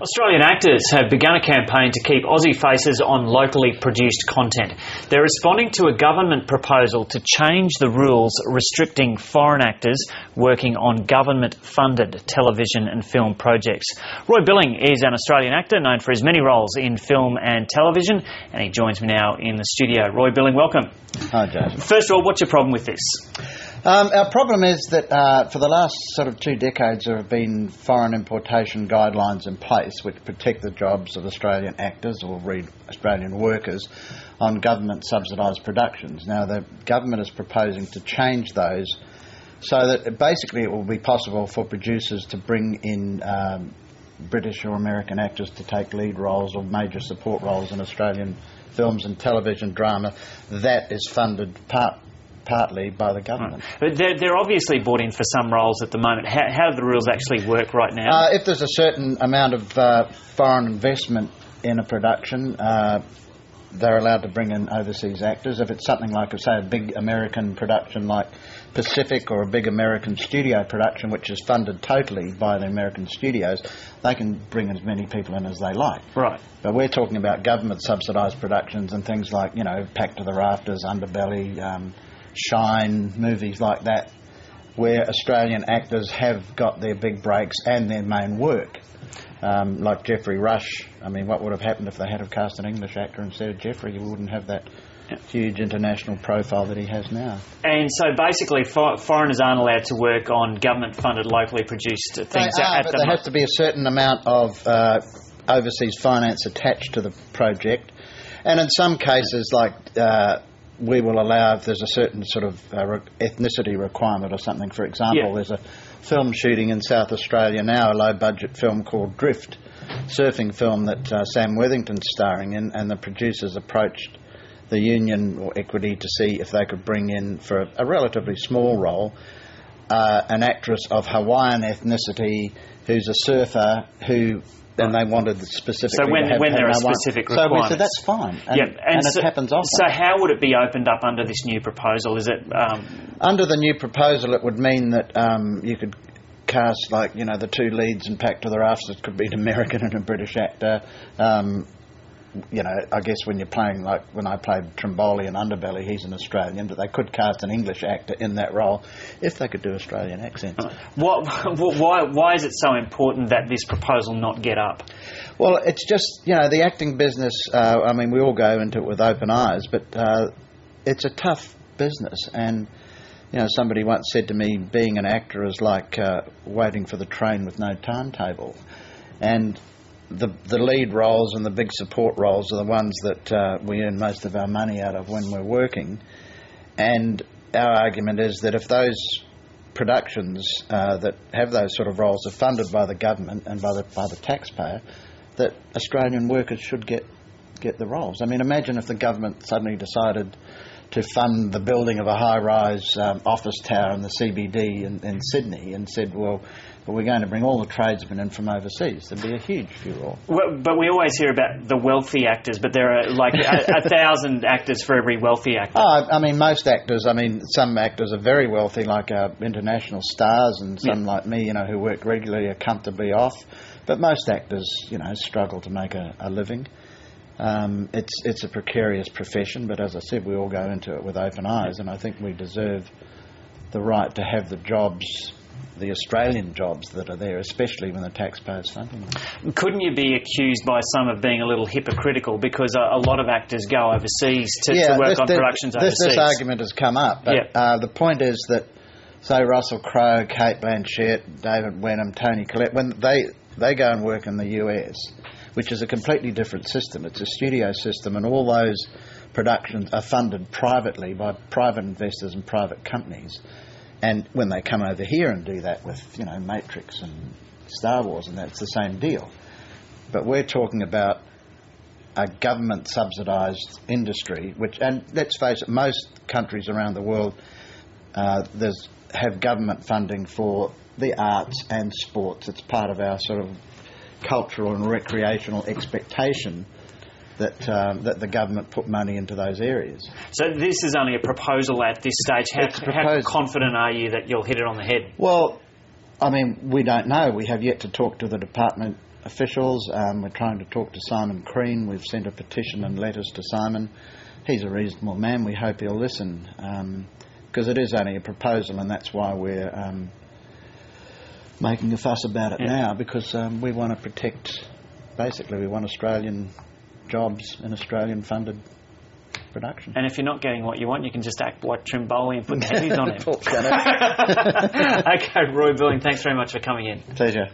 Australian actors have begun a campaign to keep Aussie faces on locally produced content. They're responding to a government proposal to change the rules restricting foreign actors working on government-funded television and film projects. Roy Billing is an Australian actor known for his many roles in film and television, and he joins me now in the studio. Roy Billing, welcome. Hi, Jason. First of all, what's your problem with this? Our problem is that for the last sort of 2 decades there have been foreign importation guidelines in place which protect the jobs of Australian actors, or read Australian workers, on government subsidised productions. Now the government is proposing to change those so that basically it will be possible for producers to bring in British or American actors to take lead roles or major support roles in Australian films and television drama that is funded partly by the government. But they're obviously brought in for some roles at the moment. How do the rules actually work right now? If there's a certain amount of foreign investment in a production, they're allowed to bring in overseas actors. If it's something like, say, a big American production like Pacific, or a big American studio production which is funded totally by the American studios, they can bring as many people in as they like. Right. But we're talking about government subsidised productions and things like, Packed to the Rafters, Underbelly, Shine, movies like that, where Australian actors have got their big breaks and their main work. Like Geoffrey Rush. I mean, what would have happened if they had have cast an English actor instead of Geoffrey? You wouldn't have that huge international profile that he has now. And so basically foreigners aren't allowed to work on government-funded, locally produced things but there has to be a certain amount of overseas finance attached to the project. And in some cases, like we will allow, if there's a certain sort of ethnicity requirement or something. For example, There's a film shooting in South Australia now, a low-budget film called Drift, surfing film that Sam Worthington's starring in, and the producers approached the union or Equity to see if they could bring in, for a relatively small role, an actress of Hawaiian ethnicity who's a surfer who... And they wanted specifically. So when there are specific requirements, so we said that's fine, and so, it happens often. So how would it be opened up under this new proposal? Is it under the new proposal? It would mean that you could cast, like, the 2 leads in Packed to the Rafters could be an American and a British actor. I guess when you're playing, like when I played Trimboli in Underbelly, he's an Australian, but they could cast an English actor in that role if they could do Australian accents. Why is it so important that this proposal not get up? Well, it's just, the acting business, we all go into it with open eyes, but it's a tough business. And, somebody once said to me, being an actor is like waiting for the train with no timetable. And the lead roles and the big support roles are the ones that we earn most of our money out of when we're working. And our argument is that if those productions that have those sort of roles are funded by the government and by the taxpayer, that Australian workers should get the roles. I mean, imagine if the government suddenly decided to fund the building of a high-rise office tower in the CBD in Sydney and said, well, we're going to bring all the tradesmen in from overseas. There'd be a huge furore. Well, but we always hear about the wealthy actors, but there are like 1,000 actors for every wealthy actor. Most actors, some actors are very wealthy, like our international stars, and some like me, who work regularly are comfortably off. But most actors, struggle to make a living. It's a precarious profession, but as I said, we all go into it with open eyes, and I think we deserve the right to have the jobs, the Australian jobs that are there, especially when the taxpayer's funding them. Couldn't you be accused by some of being a little hypocritical because a lot of actors go overseas to work on productions overseas? This argument has come up, but the point is that, say, Russell Crowe, Cate Blanchett, David Wenham, Toni Collette, when they go and work in the US, which is a completely different system. It's a studio system, and all those productions are funded privately by private investors and private companies. And when they come over here and do that with, Matrix and Star Wars, and that's the same deal. But we're talking about a government-subsidised industry, and let's face it, most countries around the world have government funding for the arts and sports. It's part of our sort of cultural and recreational expectation that the government put money into those areas. So this is only a proposal at this stage. How confident are you that you'll hit it on the head? Well, we don't know. We have yet to talk to the Department officials. We're trying to talk to Simon Crean. We've sent a petition and letters to Simon. He's a reasonable man. We hope he'll listen, because it is only a proposal, and that's why we're making a fuss about it now, because we want to protect, basically we want Australian jobs in Australian-funded production. And if you're not getting what you want, you can just act like Trimboli and put tattoos on him. Okay, Okay, Roy Billing, thanks very much for coming in. Pleasure.